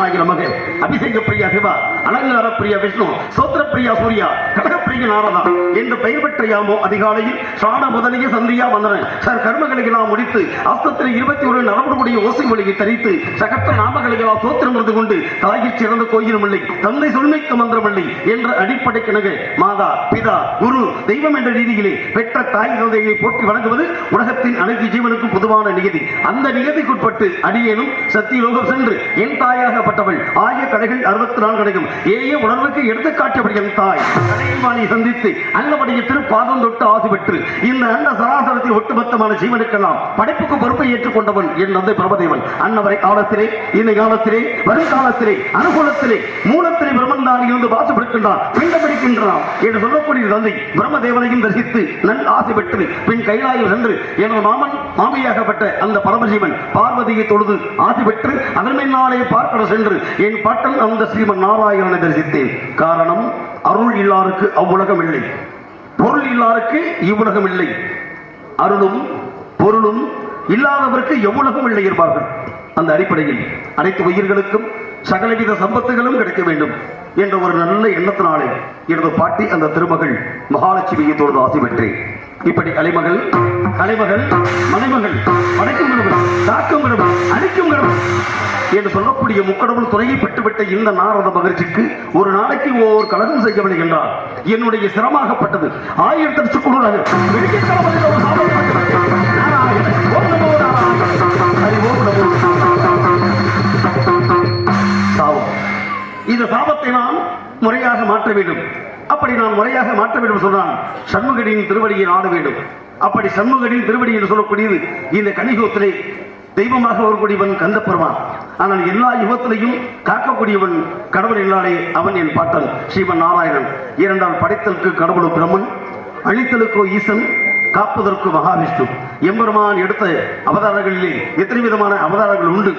நாராயணாகி நமக. அபிஷேக பிரியா சிவா, அலங்கார பிரியா விஷ்ணு, சோத்திர பிரியா சூர்யா, கடகப்பிரிய நாரதா என்று பெயர் பெற்ற யாமோ அதிகாலையில் சாண முதலிய சந்தியா வந்தன கர்மங்களை எல்லாம் முடித்து அஸ்தத்தில் 21 நரம்புடைய ஓசை மொழியை தரித்து சகற்ற நாமங்களை எல்லாம் சோத்திரம் இருந்து கொண்டு தாயில் சிறந்த கோயிலும் இல்லை, தந்தை சொல்மைக்கு மந்திரமில்லை என்ற அடிப்படை கிணங்க மாதா பிதா குரு தெய்வம் என்ற ரீதியிலே பெற்ற தாய் தந்தையை போற்றி வணங்குவது உலகத்தின் அனைத்து ஜீவனுக்கும் பொதுவான நியதி. அந்த நியதிக்குட்பட்டு அடியேனும் சத்தியலோகம் சென்று என் தாயாகப்பட்டவள் ஆய கடைகள் 64 கடையும் ஏய உணர்வுக்கு எடுத்துக்காட்டியபடி என் தாய் கடையமானி சந்தித்து அல்லபடிய திருப்பாதம் தொட்டு ஆசி பெற்று இந்த அண்ட சராசரத்தில் ஒட்டுமொத்தமான ஜீவனுக்கெல்லாம் படைப்புக்கு பொறுப்பை ஏற்றுக்கொண்டவன் என் தந்தை பிரபதேவன். அன்னவரை காலத்திலே இந்த காலத்திலே வருங்காலத்திலே அனுகூலத்திலே மூலத்திலே பிரம்மந்தானி இருந்து வாசப்படுகின்றான் பிண்டபிடிக்கின்றான் என்று சொல்லக்கூடிய தந்தை பிரம்மதேவனையும் தரிசித்து நல் ஆசை பெற்று பின் கைலாயம் சென்று எனது மாமன் மாமியாகப்பட்ட அந்த பரமசிவன் பார்வதியை தொழுது ஆசி பெற்று அதன் பின்னாலே பார்க்கட சென்று என் பாட்டன் அந்த ஸ்ரீமன் நாராயணனை தரிசித்தேன். காரணம், அருள் இல்லாருக்கு அவ்வுலகம் இல்லை, பொருள் இல்லாருக்கு இவ்வுலகம் இல்லை, அருளும் பொருளும் இல்லாதவருக்கு எவ்வுலகம் இல்லை என்பார்கள். அந்த அடிப்படையில் அனைத்து உயிர்களுக்கும் சகலவித சம்பத்துகளும் கிடைக்க வேண்டும் என்ற ஒரு நல்ல எண்ணத்தினாலே எனது பாட்டி அந்த திருமகள் மகாலட்சுமியை தொழுது ஆசி பெற்றேன். இப்படி அலைமகள் கலைமகள் மலைமகள் படைக்கும் கடவுள் தாக்கும் கடவுள் அழிக்கும் கடவுள் என்று சொல்லக்கூடிய முக்கடவுள் துறையை பெற்றுவிட்ட இந்த நாரத மகிழ்ச்சிக்கு ஒரு நாளைக்கு ஒவ்வொரு கலகம் செய்யவில்லை என்றால் என்னுடைய சிரமாகப்பட்டது 1000 சுக்குநூறாக சாபம். இந்த சாபத்தை நான் முறையாக மாற்ற வேண்டும். அப்படி நான் முறையாக மாற்ற வேண்டும் சொன்னால் சண்முகனின் திருவடியை நாட வேண்டும். அப்படி சண்முகனின் திருவடி என்று சொல்லக்கூடியது இந்த கலியுகத்திலே தெய்வமாக வரக்கூடியவன் கந்தப்பெருமான். ஆனால் எல்லா யுகத்திலையும் காக்கக்கூடியவன் கடவுள் என்றாலே அவன் என் பாட்டன் ஸ்ரீமன் நாராயணன். இரண்டால் படைத்தலுக்கு கடவுள் பிரம்மன், அழித்தலுக்கோ ஈசன், காப்பதற்கு மகாவிஷ்ணு. எம்பெருமான் எடுத்த அவதாரங்களிலே எத்தனை விதமான அவதாரங்கள் உண்டு.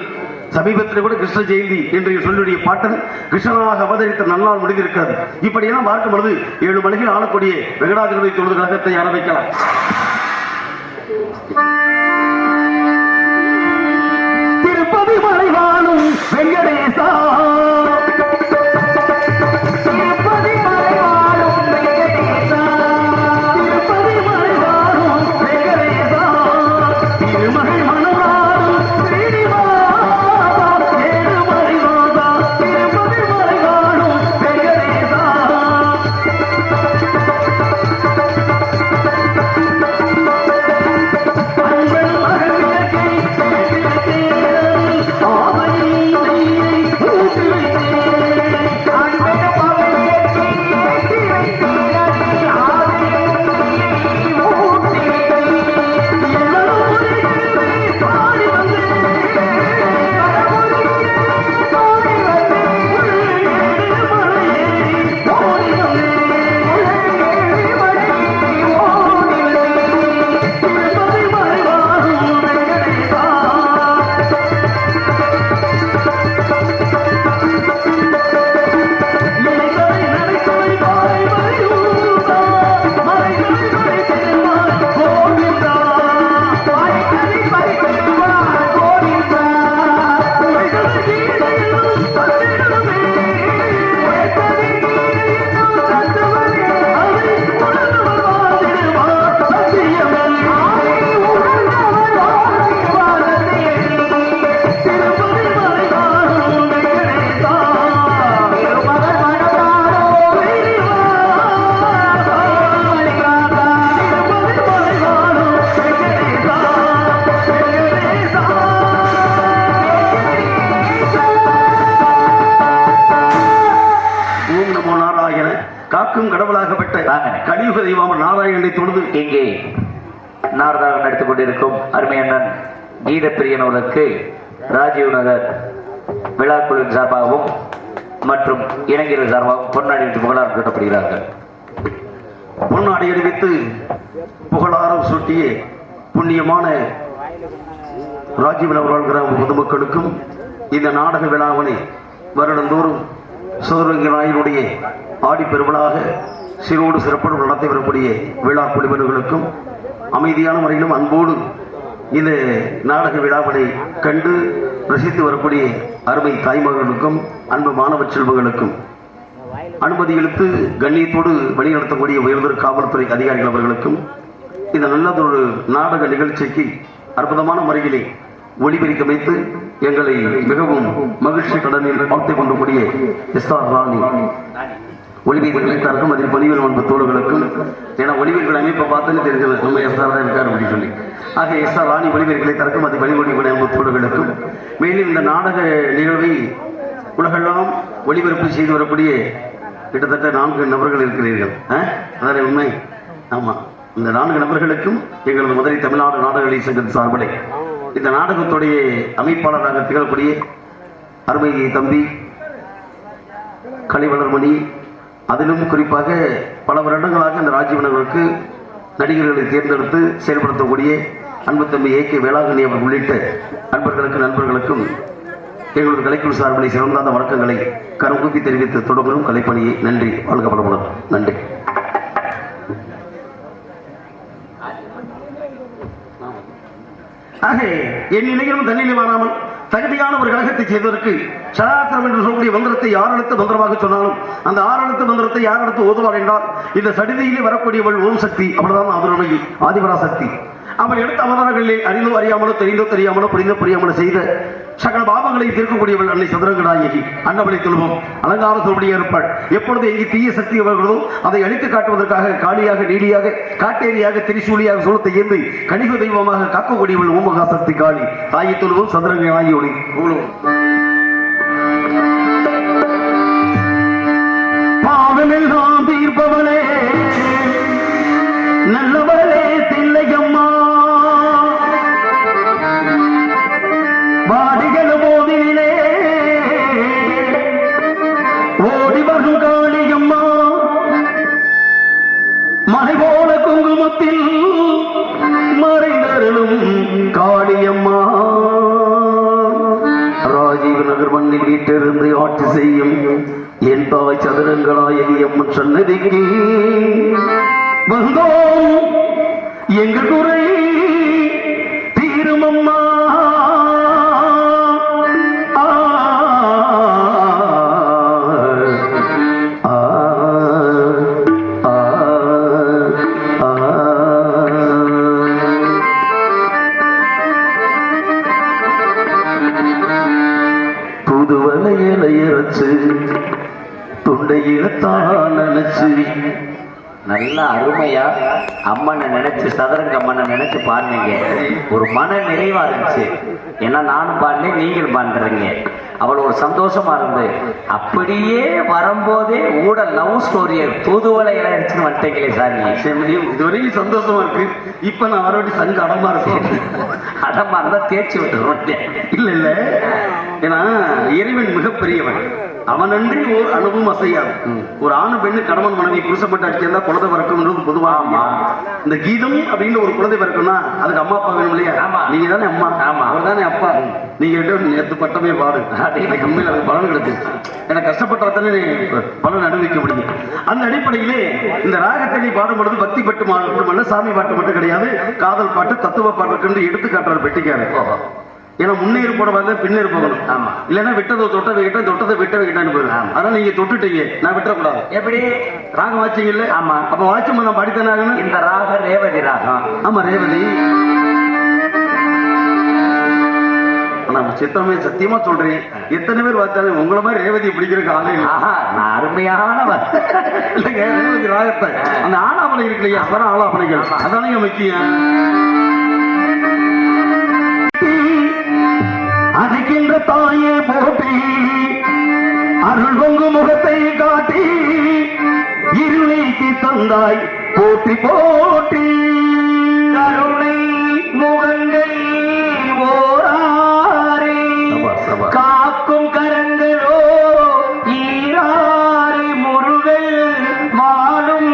சமீபத்தில் கூட கிருஷ்ண ஜெயந்தி என்று சொல்லுடைய பாட்டன் கிருஷ்ணனாக அவதரித்த நல்லால் முடிந்திருக்கிறது. இப்படியெல்லாம் பார்க்கும் பொழுது 7 மணிகள் ஆளக்கூடிய வெங்கடாதிபதி தொழுது கழகத்தை ஆரம்பிக்கலாம். திருப்பதி மலை வாழும் வெங்கடேசா, கலியுக தெய்வம் நாராயணனை தொழுது இங்கே நாரதாக நடத்திக் கொண்டிருக்கும் அருமையண்ணன் கீதப்பிரியனவர்களுக்கு ராஜீவ் நகர் விழாக்குழுவின் சார்பாகவும் மற்றும் இளைஞர்கள் சார்பாகவும் பொன்னாடி புகழாரம் சூட்டப்படுகிறார்கள். பொன்னாடி அறிவித்து புகழாரம் சூட்டிய புண்ணியமான ராஜீவ் நகர் கிராம பொதுமக்களுக்கும் இந்த நாடக விழாவினை வருடந்தோறும் சிவகங்கை நாயனுடைய ஆடி பெருவிழாக சிறோடு சிறப்போடு நடத்தி வரக்கூடிய விழா குழுவினர்களுக்கும் அமைதியான முறையிலும் அன்போடு இந்த நாடக விழாவினை கண்டு ரசித்து வரக்கூடிய அருமை தாய்மகளுக்கும் அன்பு மாணவ செல்வங்களுக்கும் அனுமதி அளித்து கண்ணியத்தோடு வழிநடத்தக்கூடிய உயர்தர காவல்துறை அதிகாரிகள் அவர்களுக்கும் இந்த நல்லதொரு நாடக நிகழ்ச்சிக்கு அற்புதமான முறையிலே ஒளிபெருக்க வைத்து எங்களை மிகவும் மகிழ்ச்சி கடனில் பார்த்துக் கொண்டக்கூடிய எஸ்.ஆர். ராணி ஒளிவீரர்களை தரக்கும் அதில் பணிகள் அன்பு தோழர்களுக்கும் ஏன்னா ஒளிவீரர்கள் அமைப்பை பார்த்தாலே தெரிஞ்சது நம்ம எஸ்.ஆர். தான் இருக்கார் அப்படின்னு சொல்லி ஆக எஸ்.ஆர். ராணி ஒளிவீரர்களை தரக்கும் அதில் பணிபுரியும் அன்பு தோழர்களுக்கும் மேலும் இந்த நாடக நிகழ்வை உலகெல்லாம் ஒளிபரப்பு செய்து வரக்கூடிய கிட்டத்தட்ட 4 நபர்கள் இருக்கிறீர்கள். அதான உண்மை? ஆமாம், இந்த 4 நபர்களுக்கும் எங்களது மதுரை தமிழ்நாடு நாடக சங்கத்தின் சார்பிலே இந்த நாடகத்துடைய அமைப்பாளராக திகழக்கூடிய அருமை தம்பி கலைவளர்மணி, அதிலும் குறிப்பாக பல வருடங்களாக இந்த ராஜீவனர்களுக்கு நடிகர்களை தேர்ந்தெடுத்து செயல்படுத்தக்கூடிய அன்பு தம்பி ஏ.கே. வேளாங்கண்ணி அவர் உள்ளிட்ட நண்பர்களுக்கும் எங்களது கலைக்குழு சார்பிலை சிறந்தாத வணக்கங்களை கருங்கூப்பி தெரிவித்து தொடரும் கலைப்பணியை. நன்றி. வாழ்க வளமுடன். நன்றி. ஆக என் நிலையிலும் தன்னிலை வராமல் தகுதியான ஒரு கழகத்தை செய்வதற்கு சராசரம் என்று சொல்லக்கூடிய மந்திரத்தை யார் எழுத்து மந்திரமாக சொன்னாலும் அந்த 6 எழுத்து மந்திரத்தை யார் எடுத்து ஓதுவார் என்றால் இந்த சடிதியிலே வரக்கூடியவள் ஓம் சக்தி. அப்படிதான் அவருடைய ஆதிபரா சக்தி. அவள் எடுத்த அவதாரங்களிலே அறிந்தோ அறியாமலோ தெரிந்தோ தெரியாமலோ புரிந்தோ புரியாமலோ செய்த சகல பாவங்களை தீர்க்கக்கூடியவள் அன்னை சதுரங்கநாயகி. அன்னவளை தொழுவோம். அலங்கார சொல்படியே இருப்பாள். எப்பொழுது எங்கே தீய சக்தி வருகிறதோ அதை அழித்து காட்டுவதற்காக காளியாக, நீலியாக, காட்டேரியாக, திரிசூலியாக, சூலத்தை ஏந்தி கணிக தெய்வமாக காக்கக்கூடியவள் ஓம் மகா சக்தி காளி. தாயை தொழுவோம். சதுரங்கநாயகி ஒளி கூழுவோம். பாவமெல்லாம் தீர்ப்பவனே நல்லவளே தில்லையம்மா, வாடிகள் போதிலே ஓடி வரும் காளியம்மா, மலை போல குங்குமத்தில் மறைந்தருளும் காளியம்மா, ராஜீவ் நகர் மண்ணில் வீட்டிலிருந்து ஆட்சி செய்யும் என் தாய் சதுரங்கநாயகி அம்மன் சன்னதிக்கு வந்தோம். எங்கள் குறை தீருமம்மா. புதுவலையலையரச்சு தொண்டையில தான் நினைச்சு நல்ல அருமையா அம்மனை நினைச்சு, சதுரங்க அம்மனை நினைச்சு பாடுனீங்க. ஒரு மன நிறைவா இருந்துச்சு. ஏன்னா நானும் பாடினேன், நீங்கள் பாடுறீங்க. அவ்வளவு ஒரு சந்தோஷமா இருந்து அப்படியே வரும்போதே ஊட லவ் ஸ்டோரியை தூதுவலை இளையச்சுன்னு வந்துட்டீங்களே சார். இதுவரைக்கும் சந்தோஷமா இருக்கு. இப்ப நான் வரவேண்டி சங்க அடமா இருக்கும். அடமா இருந்தா தேய்ச்சி விட்டுருவேன். இல்ல இல்ல, ஏன்னா இறைவன் மிகப்பெரியவன். அவனன்றி ஒரு அணுவும் அசையாது. ஒரு ஆணு பெண்ணு கணவன் மனைவி புருஷப்பட்டு அடிச்சிருந்தா குழந்தை பிறக்கும்ன்றது பொதுவாக. இந்த கீதம் அப்படின்னு ஒரு குழந்தை பிறக்கும்னா அதுக்கு அம்மா அப்பா வேணும் இல்லையா? நீங்க தானே அம்மா, அவர் தானே அப்பா. நீங்க நேற்று பட்டமே பாடு உண்மையில் அது பலன் கிடைச்சு. எனக்கு கஷ்டப்பட்டாத்தானே பலன் அனுபவிக்க முடியும். அந்த அடிப்படையிலே இந்த ராகத்தை பாடும் பொழுது பக்தி பாட்டு மட்டுமல்ல, சாமி பாட்டு மட்டும் கிடையாது, காதல் பாட்டு, தத்துவ பாட்டு எடுத்து காட்டுறாரு பெட்டிக்காரு. ஏன்னா முன்னேறு போட வரல, பின்னேறு போகணும். ஆமா, இல்லைன்னா விட்டதை தொட்டதை விட்ட, தொட்டதை விட்ட விட்டான்னு போயிடும். அதான் நீங்க தொட்டுட்டீங்க, நான் விட்டுறக்கூடாது. எப்படி ராகம் வாச்சிங்கல்ல? ஆமா. அப்ப வாட்சும் நான் படித்தானே ஆகணும். இந்த ராகம் ரேவதி ராகம். ஆமா, ரேவதி. நான் சித்தமே சத்தியமா சொல்றேன், எத்தனை பேர் பார்த்தாலும் உங்களை மாதிரி ரேவதி பிடிக்கிறதுக்கு ஆளே இல்லை. நான் அருமையானவர் இல்லைங்க. ரேவதி ராகத்தை அந்த ஆலாபனை இருக்கு இல்லையா, அப்புறம் ஆலாபனைகள் அதானே முக்கியம். அதிக்கின்ற தாயே போட்டி, அருள் பொங்கு முகத்தை காட்டி இருளைக்கு தந்தாய் போட்டி போட்டி, கருணை முகங்கள் ஓராரே காக்கும் கரங்களோ ஈராரே, முருகல் மாலும்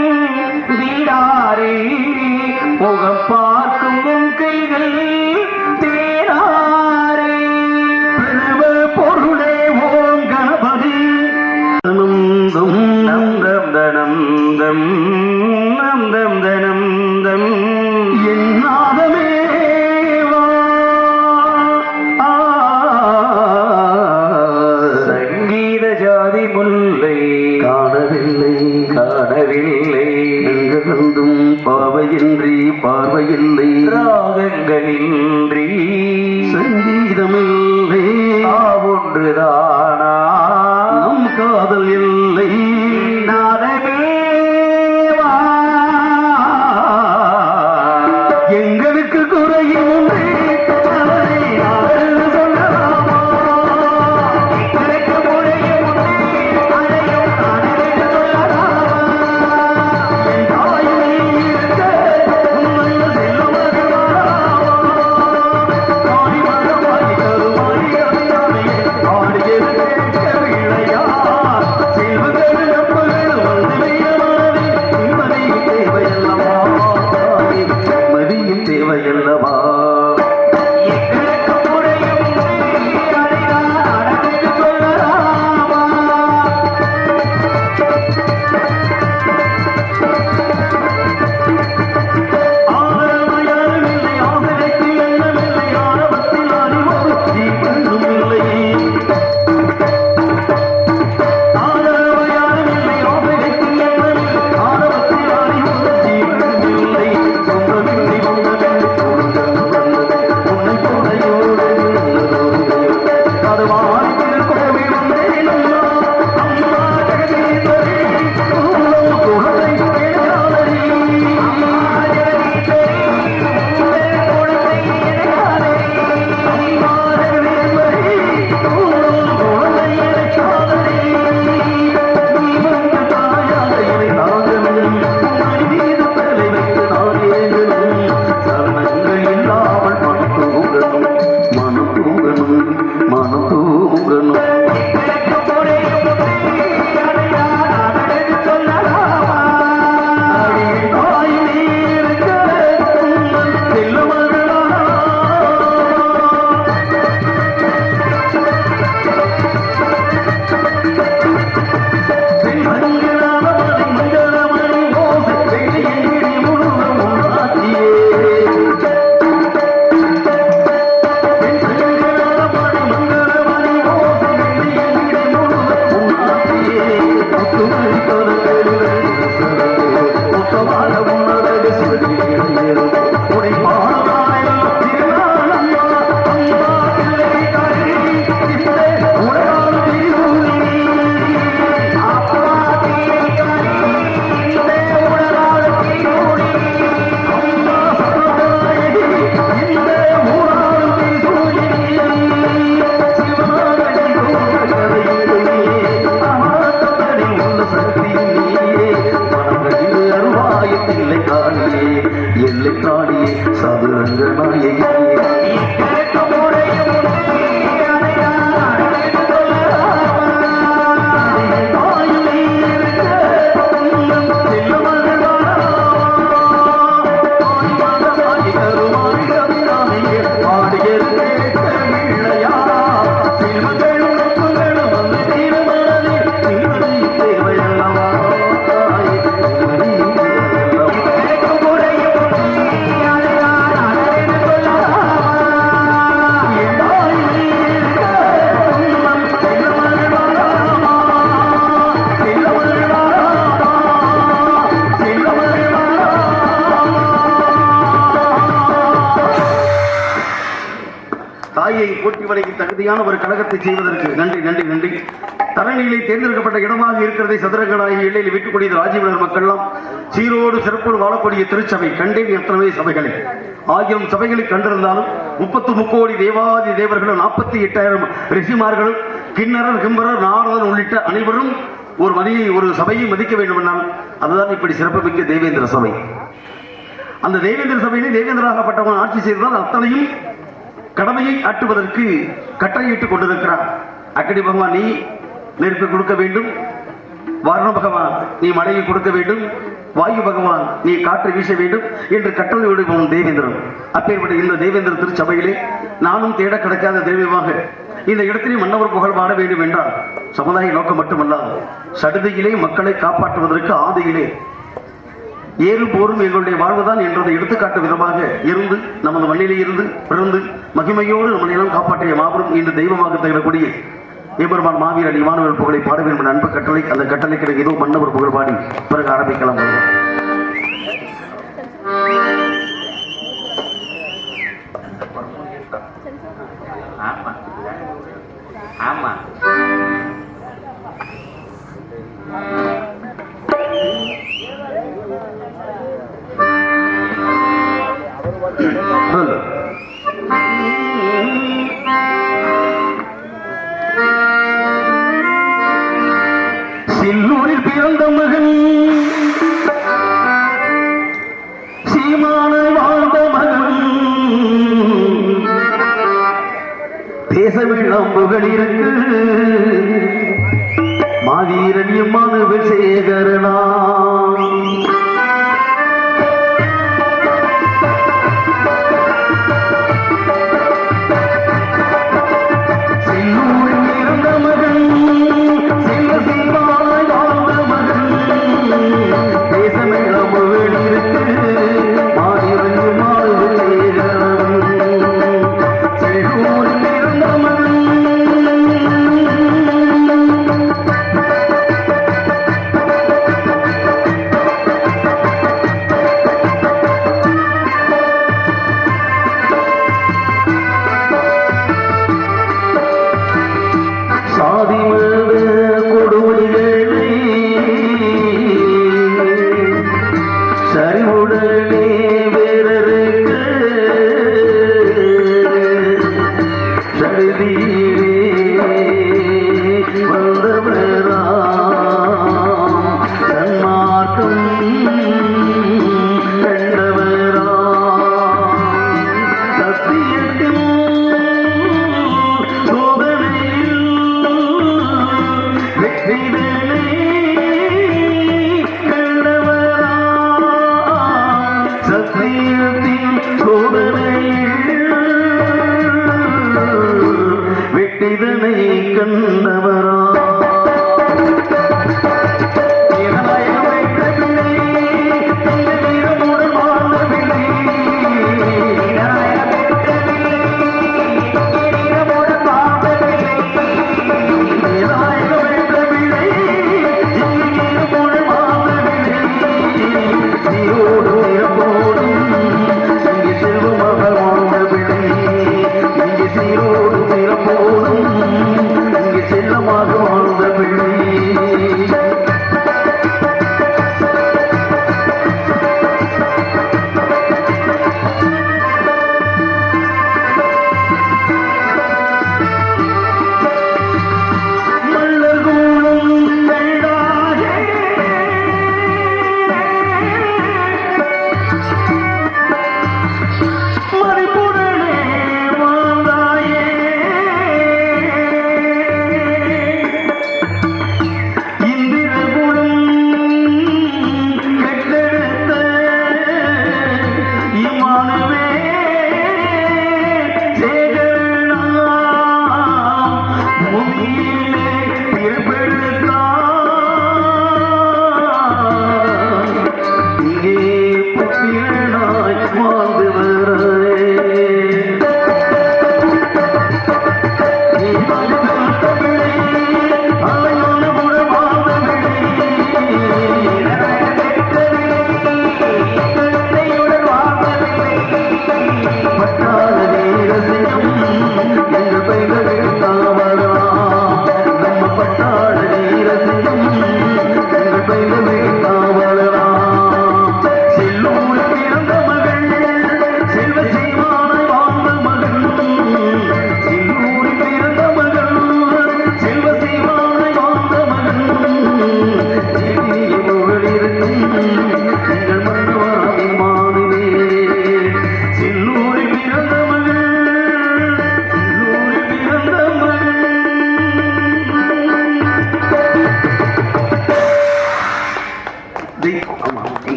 வீராரே, முகம் பார்க்கும் உன் கைகள் தேராரே, பெருவ பொருளே ஓம் கணபதி. நந்தம் நந்தம் தனம் தம் நந்தம் தனம் தம் ஒன்றுதானா நம் காதல் இல்லை நாதமேவா எங்களுக்கு குறையும் ஒன்றே அவனை நாங்கள் சொல்லலாமா எங்களுக்கு முறையும் உண்டு அதையும் நாடென்று சொல்லலாமா என் தாயும் நீ இருக்க உண்மையில் செல்லுவது வாழலாமா தாய் மகமாய் கருமாய் அவையானையே ஆடுகிறது கேட்கவில்லையா செல்வங்கள் நம்புகள் வந்து வீரமானே நிம்மதியின் தேவையல்லவா மதியின் தேவையல்லவா எங்களுக்கு முறையும் உண்டு அதை நாடென்று சொல்லலாமா ஆதரவையாரும் இல்லை ஆதரைக்கு எண்ணமில்லை ஆரவத்தில் அறிவோடு தீபந்தும் இல்லை ஆதரவையாரும் இல்லை ஆதரைக்கு எண்ணமில்லை ஆரவத்தில் அறிவோடு தீபந்தும் இல்லை சொந்தமில்லை சொந்தமில்லை உன்னை துணையோடு அது வாரி திருக்கோவில் வந்தேன் அம்மா அம்மா ஜெகதீஸ்வரி உங்கள் குழந்தை கேளாதடி மனம் தூங்கணும் எங்களுக்கு முறையும் உண்டு அதை நாடென்று சொல்லலாமா எல்லை காணியே சதுரங்க நாயகியே எங்களுக்கு முறையும் உண்டு அதை நாடென்று சொல்லலாமா எங்களுக்கு முறையும் உண்டு அதை நாடென்று சொல்லலாமா தாயை போட்டி வழங்கி தகுதியான ஒரு கழகத்தை செய்வதற்கு நன்றி நன்றி நன்றி தரணியிலே தேர்ந்தெடுக்கப்பட்ட இடமாக இருக்கிறதை சதுரங்கநாயகி எல்லையில் வீட்டுக்கூடியது ராஜீவநகர் மக்கள்லாம் சீரோடு சிறப்போடு வாழக்கூடிய திருச்சபை கண்டேன் எத்தனை சபைகளை 1000 சபைகளை கண்டிருந்தாலும் 33 கோடி தேவாதி தேவர்களும் 48,000 ரிஷிமார்களும் கிண்ணறர் கிம்பரர் நாரதர் உள்ளிட்ட அனைவரும் ஒரு சபையை மதிக்க வேண்டும் என்றால் அதுதான் இப்படி சிறப்புமிக்க தேவேந்திர சபை. அந்த தேவேந்திர சபையிலே தேவேந்திராகப்பட்டவன் ஆட்சி செய்ததால் அத்தனையும் கடமையை ஆற்றுவதற்கு கட்டளையிட்டுக் கொண்டிருக்கிறார். அக்கடி பகவான் நீ நெருப்பை கொடுக்க வேண்டும், வருண பகவான் நீ மழையை கொடுக்க வேண்டும், வாயு பகவான் நீ காற்றை வீச வேண்டும் என்று கட்டளை விடுவோம் தேவேந்திரன். அப்பேற்பட்ட இந்த தேவேந்திர திருச்சபையிலே நானும் தேட கிடைக்காத தெய்வமாக இந்த இடத்திலே மன்னவர் புகழ் பாட வேண்டும் என்றால் சமுதாய நோக்கம் மட்டுமல்லாது சடுதியிலே மக்களை காப்பாற்றுவதற்கு ஆதியிலே ஏறு போரும் எங்களுடைய வாழ்வுதான் என்றதை எடுத்துக்காட்டு விதமாக இருந்து நமது மண்ணிலே இருந்து பிறந்து மகிமையோடு நம்ம நிலம் காப்பாற்றிய மாபெரும் இன்று தெய்வமாக திகழக்கூடிய எம்பெருமான் மாவீரன் இமானுவேல் புகழை பாட வேண்டும் என்ற அன்பு கட்டளை. அந்த கட்டளை கிடைக்க ஏதோ மன்னவர் புகழ் பாடி பிறகு ஆரம்பிக்கலாம். ஆமா. சில்லூரில் பிறந்த மகன், சீமான வாழ்ந்த மகன், தேசமெல்லாம் புகழிருக்கு மாவீரன் இம்மானுவேல் சேகரனா.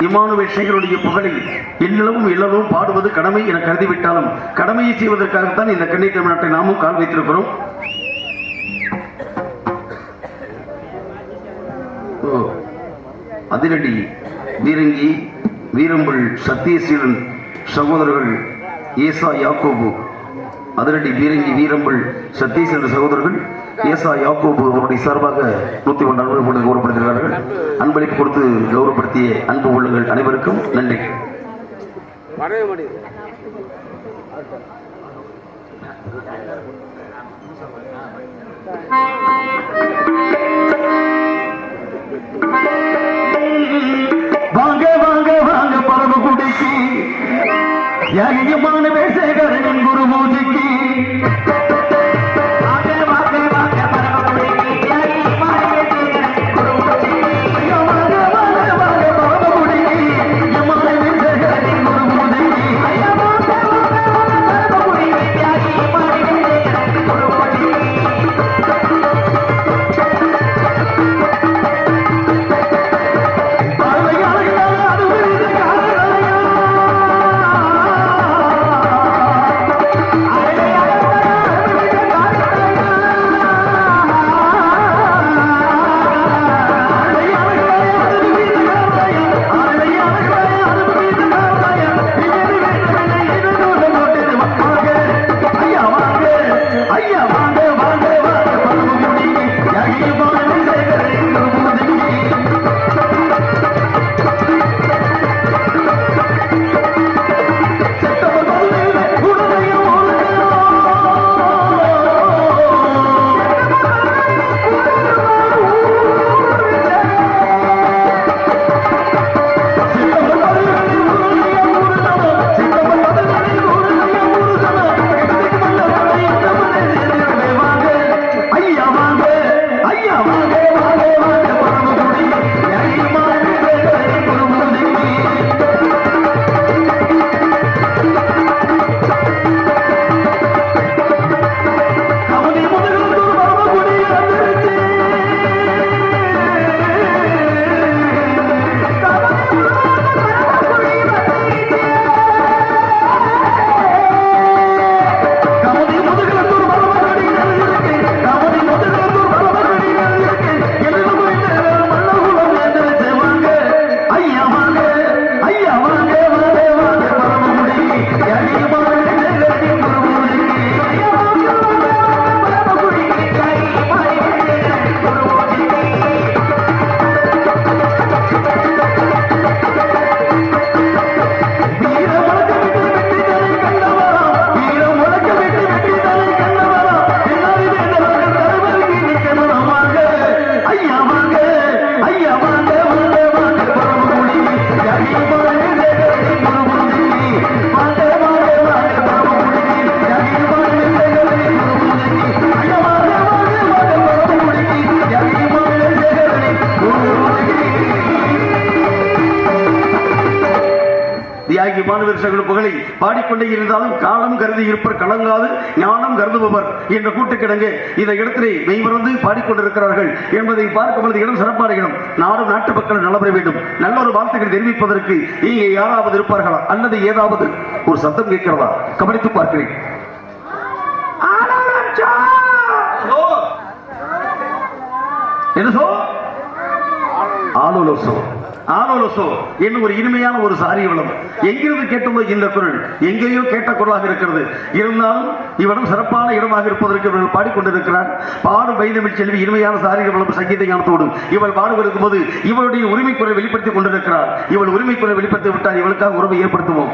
இம்மானுவேல் சேகருடைய புகழில் எல்லளவும் எல்லளவும் பாடுவது கடமை என கருதிவிட்டாலும் கடமையை செய்வதற்காகத்தான் இந்த கன்னி தமிழ்நாட்டை நாமும் கால் வைத்திருக்கிறோம். அதிரடி வீரங்கி வீரம்புல் சத்தியசீலன் சகோதரர்கள் ஏசா யாக்கோபு, அதிரடி வீரங்கி வீரம்புல் சத்தியசீலன் சகோதரர்கள் ஏசா யாக்கோபு அவருடைய சார்பாக 101 அன்பளிப்பு கௌரவப்படுத்துகிறார்கள். அன்பளிப்பு கொடுத்து கௌரவப்படுத்திய அன்பு உள்ளங்கள் அனைவருக்கும் நன்றி. வாங்க வாங்க வாங்க பரம குடிக்கு யாகியமான வேசகரனின் குரு பூஜைக்கு தியாகி மாணவர்கள் புகழை பாடிக்கொண்டே இருந்தாலும் காலம் கருதி இருப்பர் கலங்காது ஞானம் கருதுபவர் என்ற கூட்டுக்கிடங்கு இந்த இடத்திலே மெய்மறந்து பாடிக்கொண்டிருக்கிறார்கள் என்பதை பார்க்கும் பொழுது இடம் சிறப்பான இடம். நாடும் நாட்டு மக்கள் நலப்பெற வேண்டும். நல்ல ஒரு வார்த்தைகளை தெரிவிப்பதற்கு இங்கே யாராவது இருப்பார்களா அல்லது ஏதாவது ஒரு சத்தம் கேட்கிறதா கவனித்து பார்க்கிறேன். என்ன சோ ஆலோலோசோ ஆலோலோசோ என்ன ஒரு இனிமையான ஒரு சாரிய வளம். எங்கிருந்து கேட்டதோ இந்த குரல் எங்கேயோ கேட்ட குரலாக இருக்கிறது. இருந்தாலும் இவ்விடம் சிறப்பான இடமாக இருப்பதற்கு இவர்கள் பாடிக்கொண்டிருக்கிறார். பாடும் வைதமிழ் செல்வி இனிமையான சாரிய வளம் சங்கீத ஞானத்தோடு இவள் பாடுவதற்கும் போது இவளுடைய உரிமை குரல் வெளிப்படுத்திக் கொண்டிருக்கிறார். இவள் உரிமை குரல் வெளிப்படுத்தி விட்டால் இவளுக்காக உறவை ஏற்படுத்துவோம்.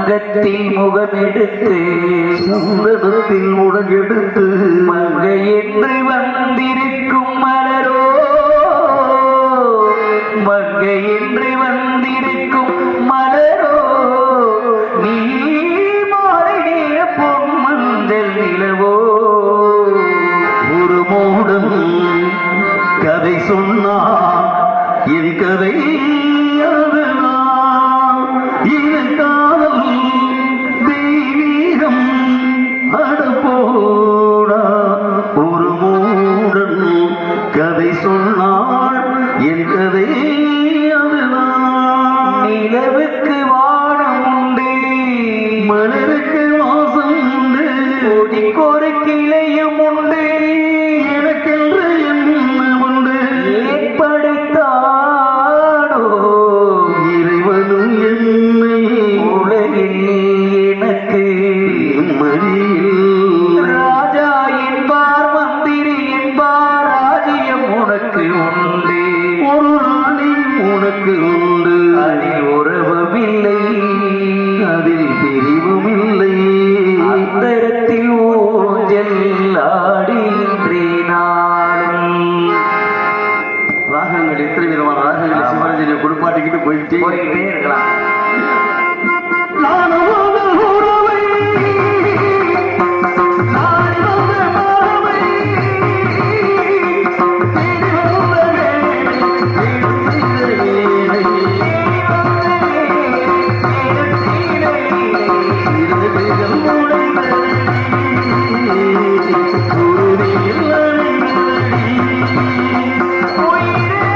தங்கத்தில் முகமெடுத்து சந்தனத்தில் முடங்கெடுத்து மங்கை என்று வந்திருக்கும் மலரோ மங்கை என்று வந்திருக்கும் மலரோ நீ மாறிய பொன் மஞ்சள் நிலவோ ஒரு மூடன் கதை சொன்னான் என் கதை அதுதான். இது காதல் தெய்வீகம் அடப்போடா. ஒரு மூடன் கதை சொன்னான் என் கதை அதுதான். நிலவுக்கு வானம் உண்டு மலருக்கு வாசம் உண்டு கொடிக்கொரு கிளையும் உண்டு எனக்கென்று என்ன உண்டு ஏற்படுத்தாடோ இறைவனும் என்னை உலகில் எனக்கு மடியில் ராஜா என்பார் மந்திரி என்பார் ராஜ்யம் உனக்கு உண்டு ஒரு ராணி உனக்கு உண்டு அதில் உறவுமில்லை அதில் பிரிவும் இல்லை அந்தரத்தில் ஊஞ்சல் ஆடுகின்றே நாளும் ராகங்கள் எத்தனை விதமான ராகங்களை சிவரஞ்சனை குளிப்பாட்டிக்கிட்டு போயிட்டே போயிட்டே இருக்கலாம் நானும் உங்கள் உறவை நாடி வந்த மரபை தேடி வந்த வேலை தேடும் வேலை இரு கைகள் உடைந்தடி உறுதியில் அடைந்தடி உயிரே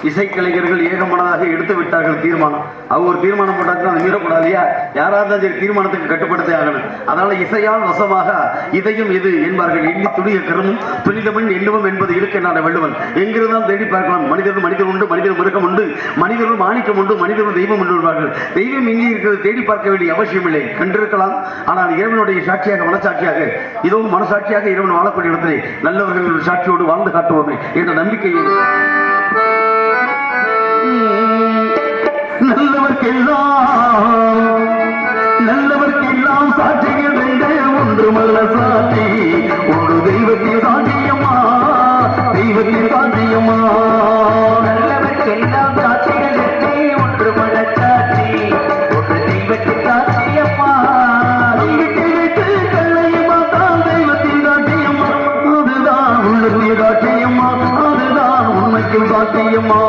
இசைக்கலைஞர்கள் ஏகமனதாக எடுத்து விட்டார்கள் தீர்மானம். அவங்க ஒரு தீர்மானம் போட்டாச்சுன்னா அது மீறக்கூடாது இல்லையா? யாராவது சரி தீர்மானத்துக்கு கட்டுப்படுத்தே ஆகணும். அதனால இசையால் வசமாக இதையும் இது என்பார்கள். எண்ணி துணிய கருமும் துணிதமன் எண்ணுவம் என்பது இருக்கு என்னான வள்ளுவன். எங்கிருந்தால் தேடி பார்க்கலாம். மனிதர் உண்டு, மனிதர் மிருகம் உண்டு, மனிதர்கள் மாணிக்கம் உண்டு, மனிதர்கள் தெய்வம் உண்டு என்பார்கள். தெய்வம் இங்கே இருக்கிறது, தேடி பார்க்க வேண்டிய அவசியம் இல்லை. கண்டிருக்கலாம். ஆனால் இறைவனுடைய சாட்சியாக, மனசாட்சியாக, இதோ மனசாட்சியாக இறைவன் வாழக்கூடிய இடத்திலே நல்லவர்கள் சாட்சியோடு வாழ்ந்து காட்டுவோமே என்ற நம்பிக்கையை நல்லவர்க்கெல்லாம் சாட்சிகள் ஒன்று மல்ல சாட்சி, ஒரு தெய்வத்தில் சாட்சியம்மா, தெய்வத்தில் சாட்சியம்மா. நல்லவர்க்கெல்லாம் சாட்சிகள் ஒன்று மல்ல சாட்சி, ஒரு தெய்வத்தில் சாட்சியம்மா. நம்பிக்கை வைத்து கல்லையை பார்த்தால் தெய்வத்தில் சாட்சியம்மா, அதுதான் உள்ளத்தில் சாட்சியம்மா, அதுதான் உண்மைக்கும் சாட்சியம்மா.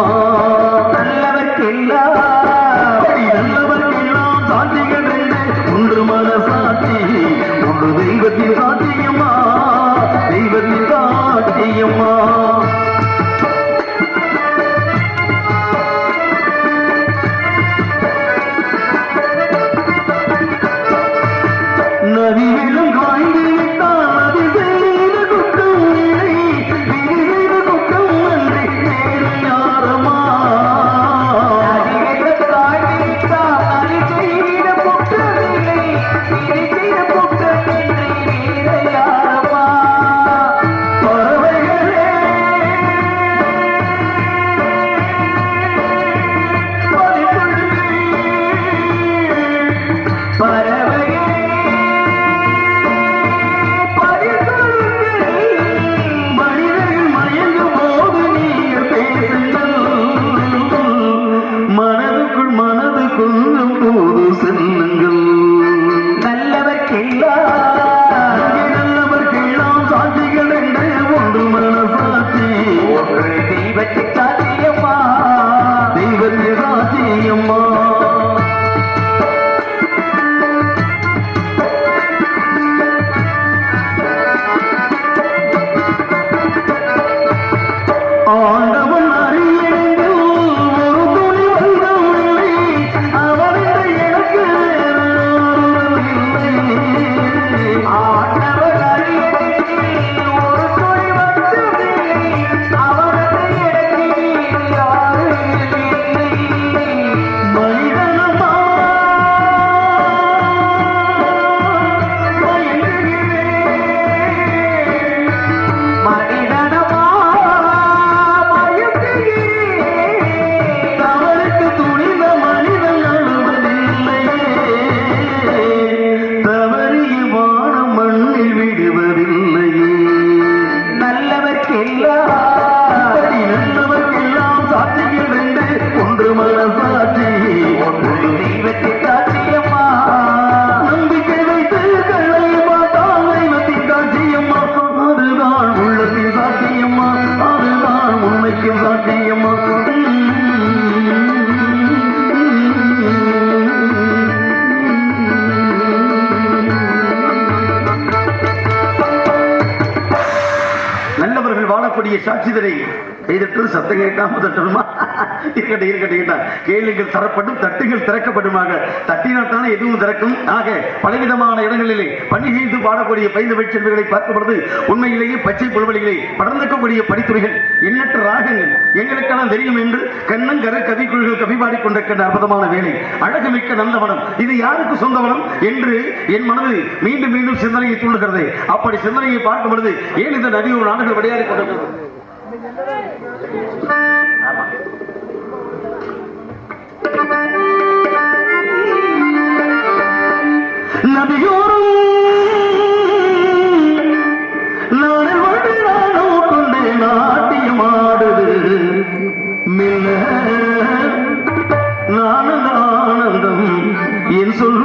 நல்லவர்க்கெல்லாம் சாட்சிகள் ஒன்று மன சாட்சி, ஒன்று தெய்வத்தின் சாட்சியம்மா, தெய்வத்தின் சாட்சியம்மா. நதியிலும் காய்ந்து விட்டால் அது செய்த குற்றம் இல்லை, விதி செய்த குற்றம் அன்றி வேறு யாரம்மா. நல்லவர்க்கெல்லாம் சாட்சிகள் என்று ஒன்று மரண சாட்சி, ஒன்று தெய்வத்தின் சாட்சியம்மா, தெய்வத்தின் சாட்சியம்மா. ஆண்டவன் அறியென்று ஒரு துளி வந்தவில்லை, அவன் எனக்கு ஆண்டவன் அறியென்று ஒரு துளி வந்தவில்லை, அவனது எனக்கு யாரும் இல்லை. மனிதனமா மனிதனமா தவறுக்கு துணிந்த மனிதன் அழுவதில்லையே, தவறிய வானம் மண்ணில் விடுவதில்லையே. நல்லவர்க்கெல்லாம் சாட்சிகள் என்று ஒன்று மன சாட்சி, ஒன்று தெய்வத்தின் சாட்சியம்மா. நம்பிக்கை வைத்து கல்லை பார்த்தால் தெய்வத்தின் சாட்சியம்மா, அதுதான் உள்ளத்தின் சாட்சியம்மா, அதுதான் உண்மைக்கும் சாட்சியம்மா. நல்லவர்கள் வாழக்கூடிய சாட்சிதரை கைதட்டு சத்தம் கேட்காம தட்டணுமா? இருக்கட்டும். கேளுங்கள் தரப்படும், தட்டுகள் திறக்கப்படுமாக. தட்டினால் தானே எதுவும் திறக்கும். ஆக பலவிதமான இடங்களிலே பணிகை பாடக்கூடிய பைந்து செல்விகளை பார்க்கும் பொழுது உண்மையிலேயே பச்சை புல்வெளிகளை படர்ந்திருக்கக்கூடிய படித்துறைகள், எண்ணற்ற ராகங்கள் எங்களுக்கெல்லாம் தெரியும் என்று கண்ணங்கர கவிக்குழுகள் கவி பாடிக்கொண்டிருக்கின்ற அற்புதமான வேலை. அழகுமிக்க நந்தவனம் இது யாருக்கு சொந்தவனம் என்று என் மனது மீண்டும் மீண்டும் சிந்தனையை தூண்டுகிறது. அப்படி சிந்தனையை பார்க்கும் பொழுது ஏன் இந்த நதி ஒரு நாடுகள் விளையாடி கொண்டிருக்கிறது? நதியோரும் நானோ கொண்டு நாட்டியமாடுது மில்ல நானந்தம் என் சொல்ல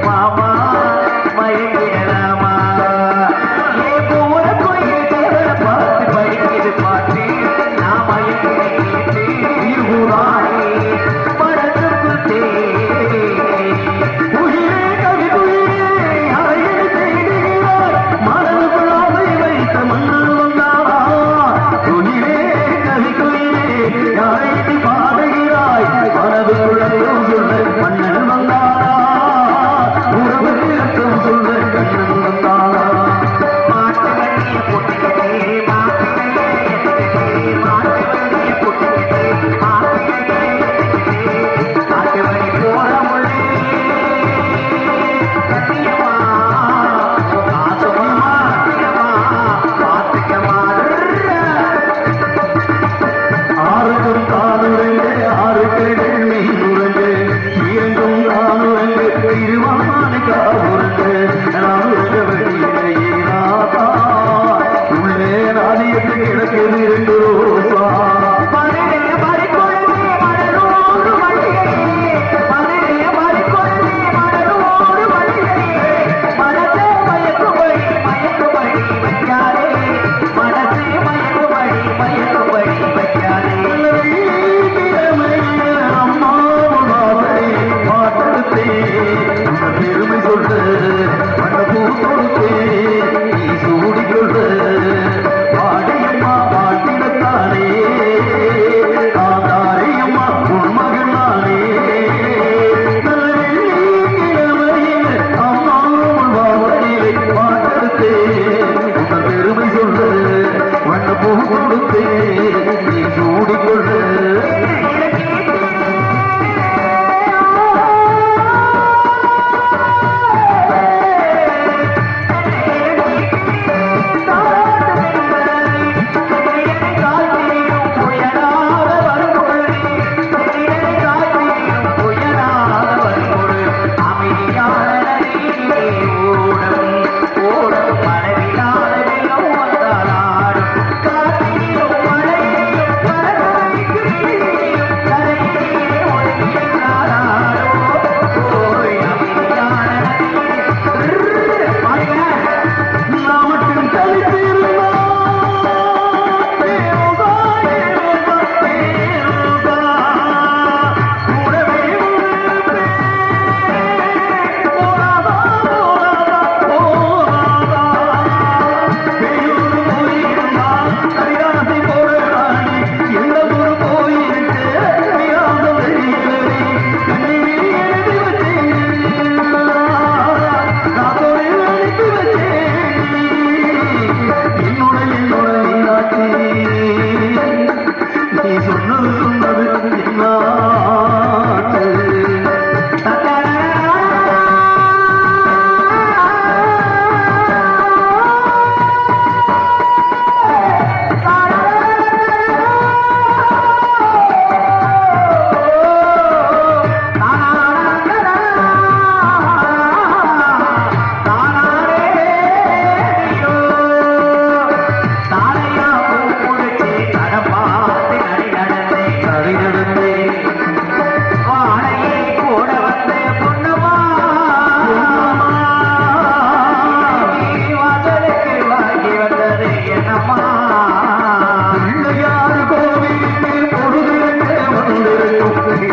மாமா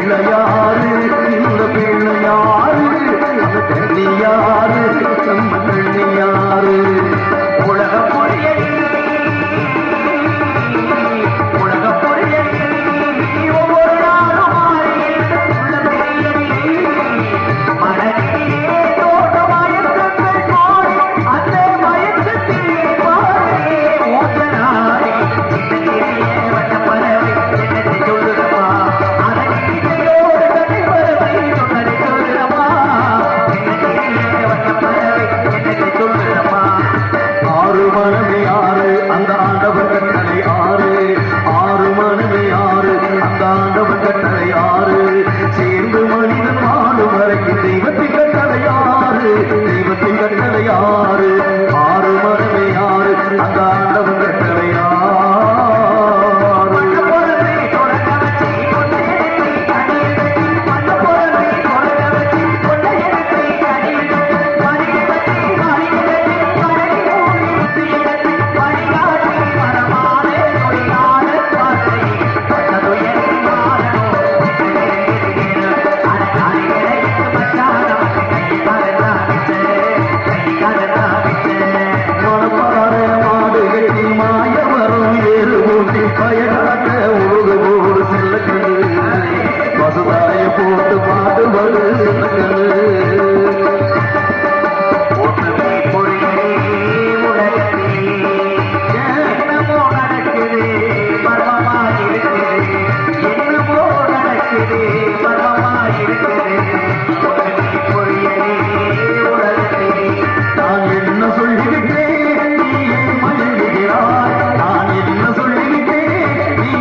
பிள்ளையாரு இந்த பிள்ளையாரு அந்த கண்ணியாரு நம்ம கண்ணியாரு உலக பொறியல் உலக பொறியல் ஒவ்வொரு நாளும் மனதிலே தோட்டமாயத்தங்கள் போய் அந்த மயக்கத்திலே பாரே ஓட்டனாரே வட்ட பறவை என்னத்தை சொல்லுதப்பா அதன் இசையோடு தனி பறவை சொன்னதை சொல்லுதப்பா வட்ட பறவை என்னத்தை சொல்லுதப்பா ஆறு மனமே ஆறு அந்த ஆண்டவன் கட்டளை ஆறு ஆறு மனமே ஆறு அந்த ஆண்டவன் கட்டளை ஆறு சேர்ந்து மனிதன் வாழும் வரைக்கும் தெய்வத்தின் கட்டளை ஆறு தெய்வத்தின் கட்டளை ஆறு ஆறு மனமே ஆறு அந்த ஆண்டவன் கட்டளை ஆறு பயனாக்க உழுது போடு செல்லக்கண்ணு பசுதாய போட்டு பாடு வருது ஒற்றுமை பொறியே உலகத்தில் என்னமோ நடக்குது மர்மமாயிருக்குது என்னமோ நடக்குது மர்மமாயிருக்குது ஒற்றுமை பொறியே உலகத்தில் நான் என்ன சொல்லிவிட்டேன் நீ மயங்குகிறாய் நான் என்ன சொல்லிவிட்டேன் நீ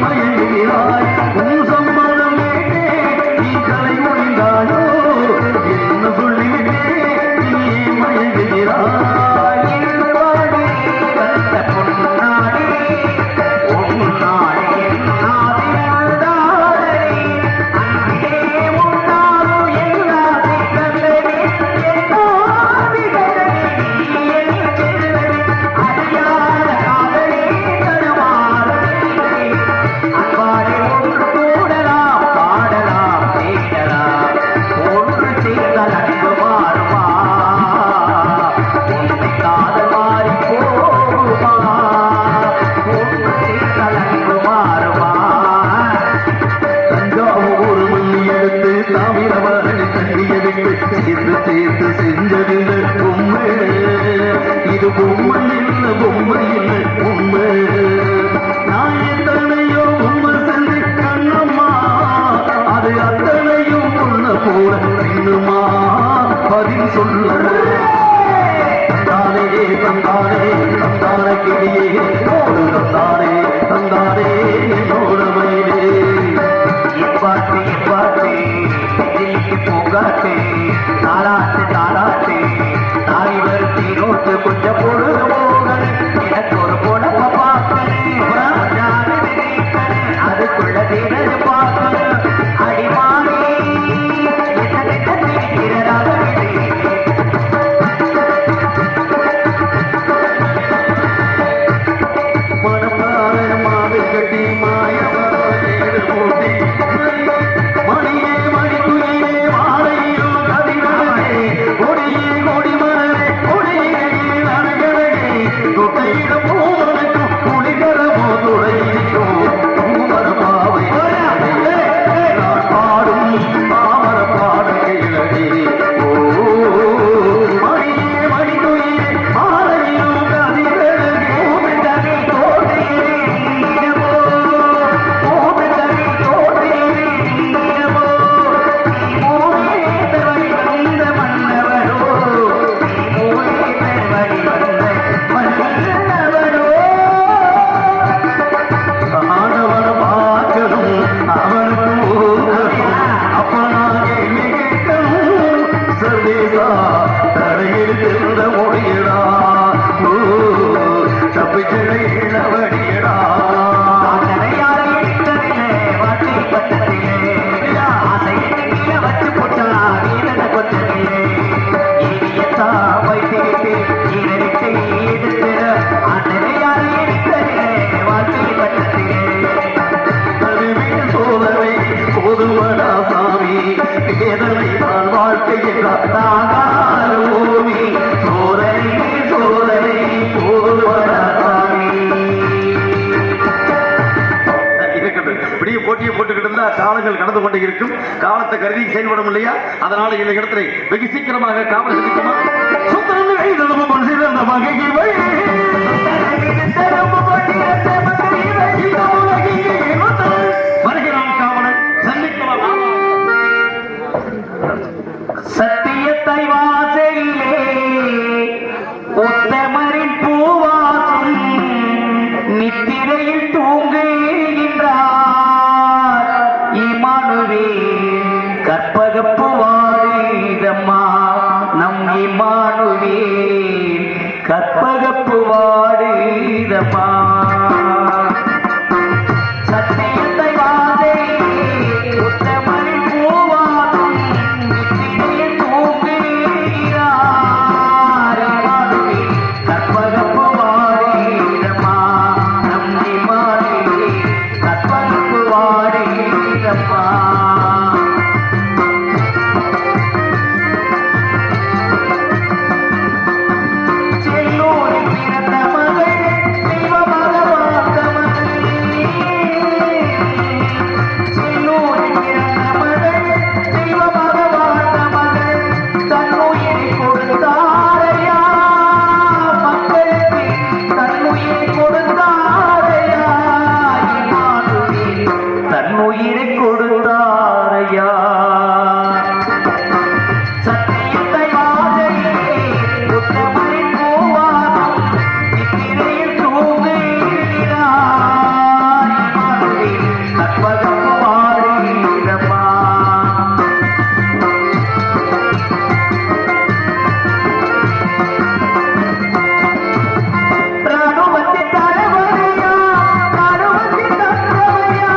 மயங்குகிறாய் உன் சம்மதம் கேட்டேன் நீ கலை முடிந்தாயோ என்ன சொல்லிவிட்டேன் நீ மயங்குகிறாய் என் வாழி வந்த பொன்னாடி உன்னாடி நாதியாதாரே அங்கே உன்னாரோ எல்லாமே கண்டனே எல்லாமே கண்டனே நீ என் செல்வனே அறியாத காதலே தருமாறே அன்பாரே ஒன்று கூடலாம் பாடலாம் தேடலாம் ஒன்று சேர்ந்தால் அன்பு மாறுமா உன்னை காதல் மாறி போகுமா ஒன்று சேர்ந்தால் அன்பு மாறுமா தஞ்சாவூர் மண்ணி எடுத்து தாமிரபரணி தண்ணியை விட்டு சேர்த்து சேர்த்து செஞ்சதில்லை பொம்மை இது பொம்மை இல்லை பொம்மை இல்லை பொம்மை நான் எத்தனையோ பொம்மை செஞ்சு கண்ணம்மா அது அத்தனையும் பொண்ண போல இன்னுமா பதில் சொல்ல தந்தானே தந்தானே தந்தான கிளியே ஓடு தந்தானே தந்தானே என்னோட மயிலே இப்பாட்டு இப்பாட்டு தில்லிக்கு பூங்காட்டு தாராட்டு தாராட்டு தாய் வருத்தி நோட்டு கொஞ்சம் பொழுது போகல் எனக்கு ஒரு பொணப்ப பார்க்கணும் அதுக்குள்ள தினது பார்க்கணும் அடிமானே என்ன நினைக்கிறதாக மனப்பார மாவை கட்டி மாயவாடு போட்டி மணியே மணிக்குயிலே மாலையோ கதிரே கொடியே தாகாலோவி சோதனை சோதனை போதுவராமி. இப்படியே போட்டியை போட்டுக்கிட்டு இருந்தா காலங்கள் கடந்து கொண்டே இருக்கும். காலத்தை கருதி செயல்படும் இல்லையா? அதனால இந்த இடத்துல வெகு சீக்கிரமாக காவல் செலுத்தமா வருகிறான் காவலன் சந்திக்கலாம். சத்தியத்தை வாசலிலே உத்தமரின் பூவாசும் நித்திரையில் தூங்குகின்றார் இமானுவே கற்பகப்பு வாழிதம்மா நம் இமானுவே கற்பகப்பு வாழிதம்மா. சத்தியத்தை வாசலிலே உத்தமரின் பூவாசும் நித்திரையில் தூங்குகிறார் இமானுவே கற்பகப்பு வாழிதம்மா நம் இமானுவே கற்பகப்பு வாழிதம்மா. செல்லூரில் பிறந்த மகள் தெய்வமாக வாழ்ந்த மகள். செல்லூரில் பிறந்த மகள் தெய்வமாக வாழ்ந்த மகள் தன்னுயிரை கொடுத்தாரையா மக்களுக்கு தன்னுயிரை கொடுத்தாரையா இமானுவே தன்னுயிரை கொடுத்தாரையா. சத்தியத்தை வாசலிலே உத்தமரின் பூவாசம் நித்திரையில் தூங்குகிறார் இமானுவே கற்பகப்பு வாழிதம்மா. ராணுவத்தின் தலைவரையா ராணுவத்தின் தந்தையா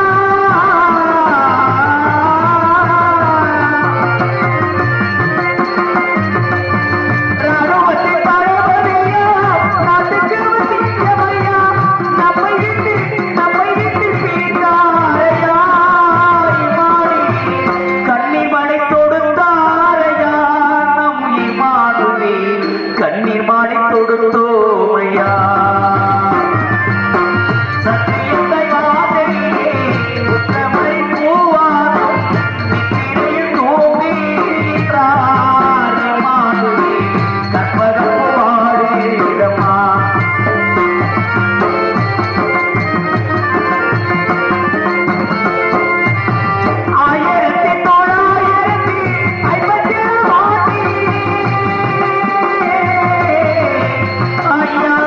ராணுவத்தின் தலைவரையா நாட்டுக்கு வசிக்கவையா நம்மை விட்டு பிரிந்தாரையா இமானுவே கண்ணீர் மழை தொடுத்தாரையா நம் இமானுவே கண்ணீர் மழை தொடுத்தோமையா. சத்தியத்தை வாசலிலே உத்தமரின் பூவாசம் நித்திரையில் தூங்குகிறார் இமானுவே கற்பகப்பு வாழிதம்மா. ஆயிரத்தி தொள்ளாயிரத்தி 57 ஐயா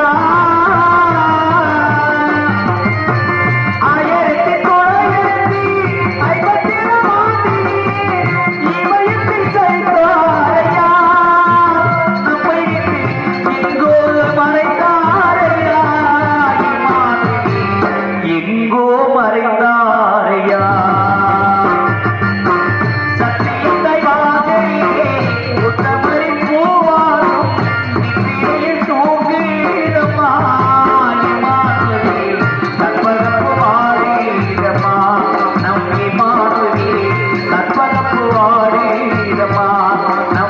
ஆயிரத்தி தொள்ளாயிரத்தி 57 இமயத்தில் சரித்தாரையா நம்மை விட்டு எங்கோ மறைந்தாரையா இமானுவே எங்கோ மறைந்தாரையா. சத்தியத்தை வாசலிலே உத்தமரின் பூவாசம் நித்திரையில் தூங்குகிறம்மா இமானுவே கற்பகப்பு வாழிதம்மா நம் இமானுவே கற்பகப்பு வாழிதம்மா நம்